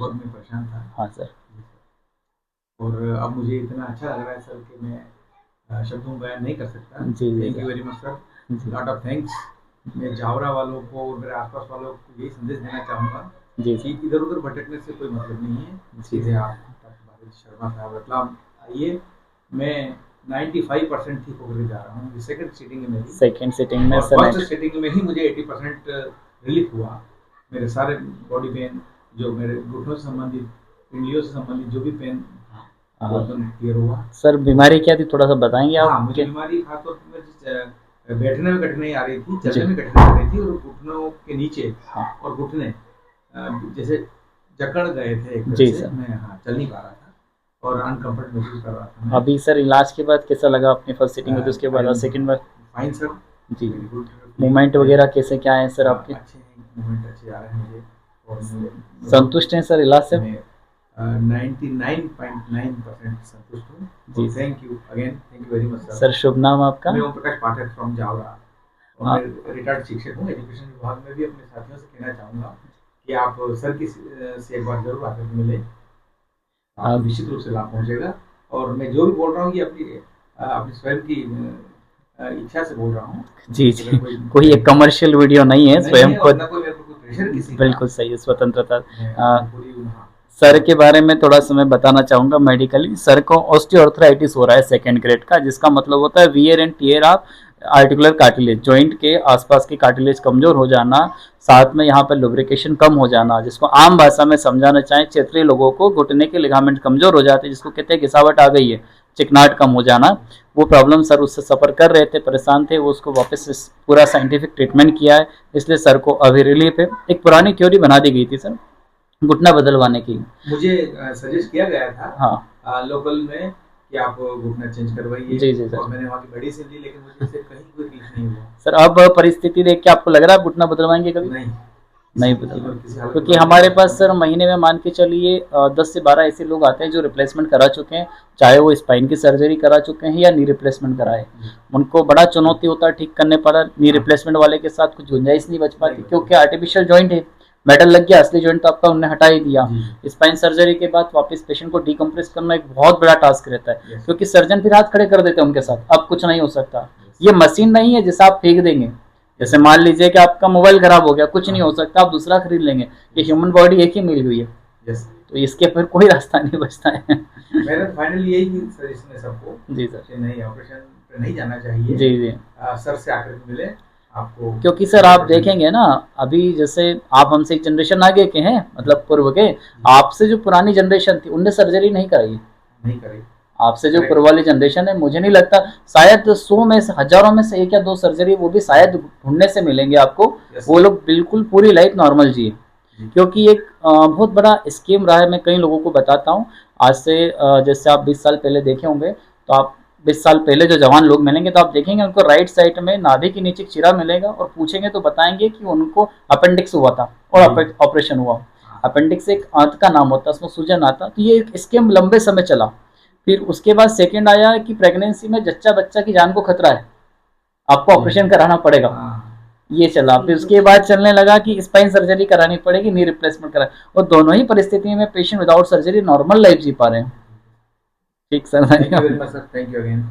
बहुत मैं परेशान था। हाँ सर। और अब मुझे इतना अच्छा लग रहा है सर कि मैं शब्दों में बयान नहीं कर सकता। जी जी thank you sir. Very much sir, जी लॉट ऑफ थैंक्स। मैं जावरा वालों को और मेरे आसपास वालों को यही संदेश देना चाहूँगा जी कि सर। इधर उधर भटकने से कोई मतलब नहीं है। जी सीधे सर। आप डॉक्टर भारत शर्मा साहब रतलाम आइए। मैं 95% ठीक होकर जा रहा हूँ। ये सेकंड सीटिंग है मेरी, सेकेंड सिटिंग में और सर फर्स्ट नेक्स्ट। सीटिंग में ही मुझे 80% रिलीफ हुआ। मेरे सारे बॉडी पेन, जो मेरे घुटनों से संबंधित, पिंडलियों से संबंधित जो भी पेन था, वो एकदम क्लियर हुआ। सर बीमारी क्या थी थोड़ा सा बताएंगे हाँ, आप मुझे क्या? बीमारी खासतौर पे बैठने में कठिनाई आ रही थी, जी। चलने में कठिनाई आ रही थी, और घुटनों के नीचे हाँ। और घुटने जैसे जकड़ गए थे एक तरह जी से। सर। मैं हाँ चल नहीं पा रहा था और अनकम्फर्ट महसूस कर रहा था मैं। अभी सर इलाज के बाद कैसा लगा अपनी फर्स्ट सिटिंग में, तो उसके आई बाद एम सेकंड बार? फाइन सर, जी। Very good feeling. मूवमेंट वगैरह कैसे क्या है सर आपके? अच्छे हैं, मूवमेंट अच्छे आ रहे हैं मुझे। और मैं बहुत संतुष्ट हैं सर इलाज से? मैं 99.9% संतुष्ट हूँ। जी और sir. Thank you again, thank you very much sir. Sir शुभ नाम आपका? मैं ओम प्रकाश पाठक फ्रॉम जावरा, और मैं हाँ। रिटायर्ड शिक्षक हूँ। एजुकेशन विभाग में भी अपने साथियों से कहना चाहूँगा कि आप सर की से एक बार जरूर आकर मिले, आपको आप निश्चित रूप से लाभ पहुँचेगा। और मैं जो भी बोल रहा हूँ ये अपनी अपनी स्वयं की इच्छा से बोल रहा हूँ। जी अगर जी, कोई कोई एक कमर्शियल वीडियो नहीं है, नहीं स्वयं है और खुद। ना कोई मेरे को कोई प्रेशर किसी का। बिल्कुल सही है, स्वतंत्रता। मैं आ, अपनी पूरी हाँ। सर के बारे में थोड़ा सा मैं बताना चाहूँगा मेडिकली। सर को ऑस्टियोआर्थराइटिस हो रहा है सेकंड ग्रेड का, जिसका मतलब होता है wear and tear of articular cartilage, joint के आसपास की कार्टिलेज कमजोर हो जाना, साथ में यहाँ पर लुब्रिकेशन कम हो जाना, जिसको आम भाषा में समझाना चाहें क्षेत्रीय लोगों को, घुटने के लिगामेंट कमजोर हो जाते हैं, जिसको कहते हैं घिसावट आ गई है, चिकनाट कम हो जाना। वो प्रॉब्लम सर उससे सफ़र कर रहे थे, परेशान थे, वो उसको वापस से पूरा साइंटिफिक ट्रीटमेंट किया है, इसलिए सर को अभी रिलीफ है। एक पुरानी थ्योरी बना दी गई थी सर घुटना बदलवाने की। मुझे सजेस्ट किया गया हाँ। था लोकल में कि आप घुटना चेंज करवाइए, जी जी सर। और मैंने वहाँ की मेडिसिन ली, लेकिन मुझे इससे कहीं कोई रिलीफ नहीं हुआ। सर अब परिस्थिति देख के आपको लग रहा है घुटना बदलवाएंगे कभी? नहीं, नहीं किसी भी बदलवा, कीमत किसी हालत में क्योंकि मैं नहीं हमारे कर पास सकता सर हूँ। महीने में मान के चलिए 10 से 12 ऐसे लोग आते हैं जो रिप्लेसमेंट करा चुके हैं, चाहे वो स्पाइन की सर्जरी करा चुके हैं या नी रिप्लेसमेंट कराए। उनको बड़ा चुनौती होता है ठीक करने पर। नी रिप्लेसमेंट वाले के साथ कुछ गुंजाइश नहीं बच पाती, क्योंकि आर्टिफिशियल जॉइंट है, मेटल लग गया, असली जॉइंट तो आपका उन्होंने हटा ही दिया। स्पाइन सर्जरी के बाद वापस पेशेंट को डीकम्प्रेस करना एक बहुत बड़ा टास्क रहता है, क्योंकि सर्जन फिर हाथ खड़े कर देते हैं उनके साथ, अब कुछ नहीं हो सकता। ये मशीन नहीं है जिसे आप फेंक देंगे। जैसे मान लीजिए कि आपका मोबाइल खराब हो गया, कुछ नहीं हो सकता, आप दूसरा खरीद लेंगे। ये ह्यूमन बॉडी एक ही मिली हुई है, तो इसके फिर कोई रास्ता नहीं बचता है। मेरा फाइनली यही सजेशन है सबको जी सर। कि नहीं, ऑपरेशन पे नहीं जाना चाहिए। जी जी। सर से आकर के मिले आपको, क्योंकि सर आप देखेंगे ना, अभी जैसे आप हमसे एक जनरेशन आगे के हैं, मतलब पूर्व के, आपसे जो पुरानी जनरेशन थी उनने सर्जरी नहीं कराई, नहीं करें। आपसे जो पूर्व वाली जनरेशन है, मुझे नहीं लगता, शायद 100 में से, हजारों में से एक या दो सर्जरी, वो भी शायद ढूंढने से मिलेंगे आपको, वो लोग बिल्कुल पूरी लाइफ नॉर्मल जिए। क्योंकि एक बहुत बड़ा स्कीम रहा है, मैं कई लोगों को बताता हूँ। आज से जैसे आप 20 साल पहले देखे होंगे, तो आप 20 साल पहले जो जवान लोग मिलेंगे तो आप देखेंगे उनको राइट साइड में नाभि के नीचे एक चिरा मिलेगा, और पूछेंगे तो बताएंगे कि उनको अपेंडिक्स हुआ था और ऑपरेशन हुआ। अपेंडिक्स एक आंत का नाम होता है, उसमें सूजन आता। तो ये एक स्कीम लंबे समय चला। फिर उसके बाद सेकंड आया कि प्रेगनेंसी में जच्चा बच्चा की जान को खतरा है, आपको ऑपरेशन कराना पड़ेगा, ये चला। फिर उसके बाद चलने लगा कि स्पाइन सर्जरी करानी पड़ेगी, नी रिप्लेसमेंट करा, और दोनों ही परिस्थिति में patient without surgery normal life जी पा रहे हैं। ठीक sir. Thank you very much sir, thank you again.